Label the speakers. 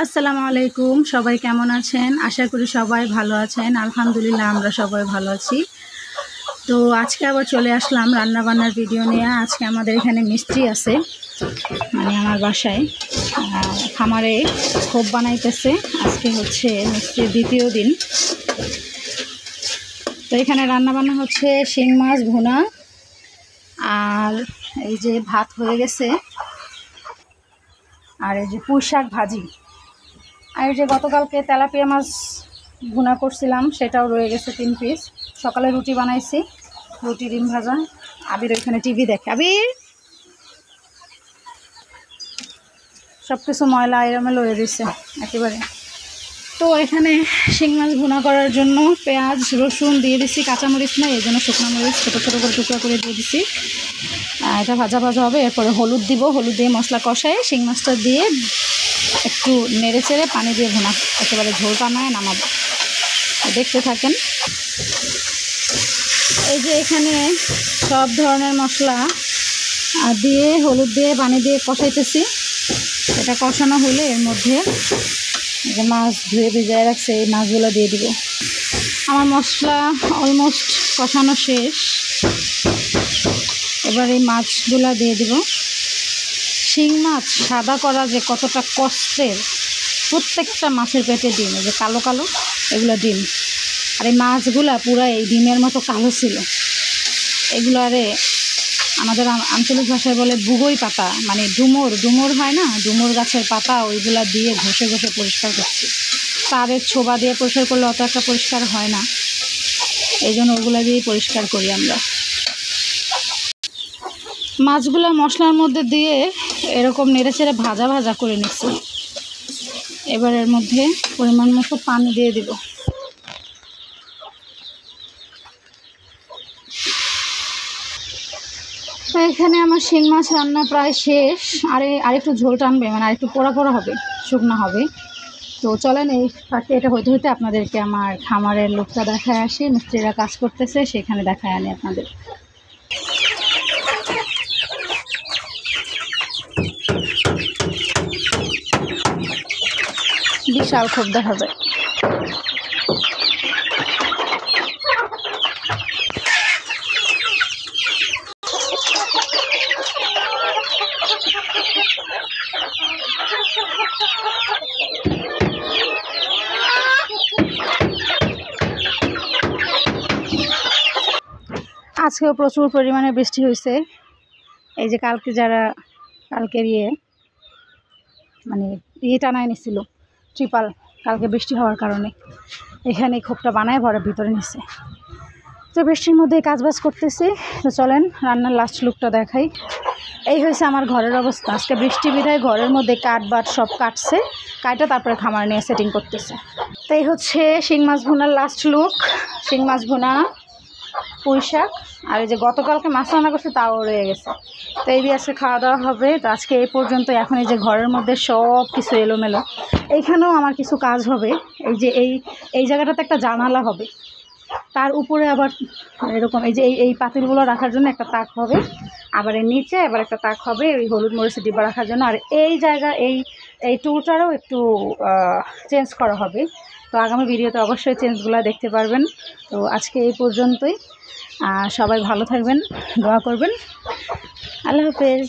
Speaker 1: আসসালামু আলাইকুম, সবাই কেমন আছেন? আশা করি সবাই ভালো আছেন। আলহামদুলিল্লাহ আমরা সবাই ভালো আছি। তো আজকে আবার চলে আসলাম রান্নাবান্নার ভিডিও নিয়ে। আজকে আমাদের এখানে মিস্ত্রি আছে, মানে আমার বাসায় খামারে খোপ বানাইতেছে। আজকে হচ্ছে মিস্ত্রির দ্বিতীয় দিন। তো এখানে রান্নাবান্না হচ্ছে শিং মাছ ভুনা, আর এই যে ভাত হয়ে গেছে, আর এই যে পুঁই শাক ভাজি, আর এই যে গতকালকে তেলাপিয়া মাছ ভুনা করছিলাম সেটাও রয়ে গেছে 3 পিস। সকালে রুটি বানাইছি, রুটি ডিম ভাজা। আবির ওইখানে টিভি দেখে। আবির সব কিছু ময়লা এলোমেলো হয়ে দিচ্ছে একেবারে। তো এখানে শিং মাছ ভুনা করার জন্য পেঁয়াজ রসুন দিয়ে দিছি, কাঁচামরিচ না, এই জন্য শুকনো মরিচ ছোটো ছোটো করে টুকরা করে দিয়ে দিছি। এটা ভাজা ভাজা হবে, এরপরে হলুদ দিব, হলুদ দিয়ে মশলা কষায় শিং মাছটা দিয়ে একটু নেড়ে চেড়ে পানি দিয়ে ভুনা, একেবারে ঝোল টানায় নামাবো। দেখতে থাকেন। এই যে এখানে সব ধরনের মশলা দিয়ে হলুদ দিয়ে পানি দিয়ে কষাইতেছি। এটা কষানো হলে এর মধ্যে যে মাছ ধুয়ে ভিজিয়ে রাখছে এই মাছগুলো দিয়ে দিব। আমার মশলা অলমোস্ট কষানো শেষ, এবার এই মাছগুলো দিয়ে দিব। শিং মাছ সাদা করা যে কতটা কষ্টের, প্রত্যেকটা মাছের পেটে ডিম, এই যে কালো কালো এগুলো ডিম, আর এই মাছগুলা পুরো এই ডিমের মতো কালো ছিল। এগুলো আরে আমাদের আঞ্চলিক ভাষায় বলে বুগই পাতা, মানে ডুমুর হয় না, ডুমুর গাছের পাতা, ওইগুলা দিয়ে ঘষে ঘষে পরিষ্কার করছি। তারের ছোবা দিয়ে পরিষ্কার করলে অত একটা পরিষ্কার হয় না, এই জন্য ওগুলা দিয়েই পরিষ্কার করি আমরা। মাছগুলা মশলার মধ্যে দিয়ে এরকম নেড়ে চেড়ে ভাজা ভাজা করে নিচ্ছি। এবার এর মধ্যে পরিমাণ মতো পানি দিয়ে দিব। তো এখানে আমার শিং মাছ রান্না প্রায় শেষ। আরেকটু ঝোল টানবে, মানে আরেকটু পোড়া পোড়া হবে, শুকনো হবে। তো চলেন এই ফাঁকে এটা হইতে হইতে আপনাদেরকে আমার খামারের লোকটা দেখায় আসি, মিস্ত্রিরা কাজ করতেছে সেখানে দেখায় আনি আপনাদের। বিশাল খুব দেখা যায়। আজকেও প্রচুর পরিমাণে বৃষ্টি হয়েছে। এই যে কালকের মানে টানায় নিছিল ট্রিপাল, কালকে বৃষ্টি হওয়ার কারণে এখানে খোপটা বানায় ভরে ভিতরে নিছে। তো বৃষ্টির মধ্যে কাজবাজ করতেছি। তো চলেন রান্নার লাস্ট লুকটা দেখাই। এই হয়েছে আমার ঘরের অবস্থা। আজকে বৃষ্টি বিধায় ঘরের মধ্যে কাঠ সব কাটছে, কাটা তারপরে খামার নিয়ে সেটিং করতেছে। তো এই হচ্ছে শিং মাছ ভুনার লাস্ট লুক। শিং মাছ ভুনা, পুঁই শাক, আর এই যে গতকালকে মাছ রান্না করছে তাও রয়ে গেছে। তো এই দিয়ে আজকে খাওয়া দাওয়া হবে। তো আজকে এই পর্যন্ত। এখন এই যে ঘরের মধ্যে সব কিছু এলোমেলো, এইখানেও আমার কিছু কাজ হবে। এই যে এই জায়গাটাতে একটা জানালা হবে, তার উপরে আবার এরকম এই যে এই পাতিলগুলো রাখার জন্য একটা তাক হবে, আবার এর নিচে আবার একটা তাক হবে ওই হলুদ মরিচের ডিব্বা রাখার জন্য। আর এই জায়গা এই টুলটারও একটু চেঞ্জ করা হবে। তো আগামী ভিডিওতে অবশ্যই চেঞ্জগুলো দেখতে পারবেন। তো আজকে এই পর্যন্তই। সবাই ভালো থাকবেন, দোয়া করবেন। আল্লাহ হাফেজ।